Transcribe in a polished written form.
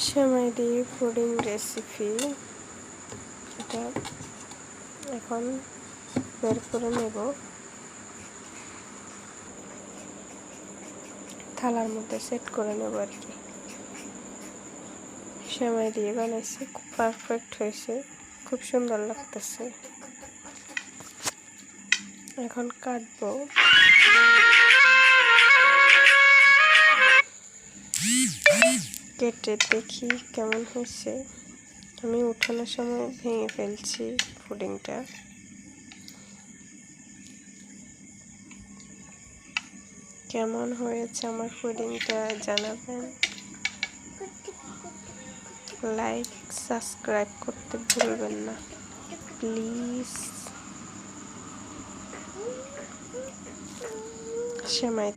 সেমাই দিয়ে pudding recipe, এটা এখন বের করে নেব। থালার মধ্যে সেট করে নেব আর কি। সেমাই দিয়ে বানাইছি, খুব পারফেক্ট হয়েছে, খুব সুন্দর লাগতেছে। এখন কাটবো। কেটে দেখি কেমন হয়েছে। আমি উঠানোর সময় ভেঙে ফেলছি পুডিংটা। কেমন হয়েছে আমার পুডিংটা জানাবেন। লাইক সাবস্ক্রাইব করতে ভুলবেন না প্লিজ। সেমাই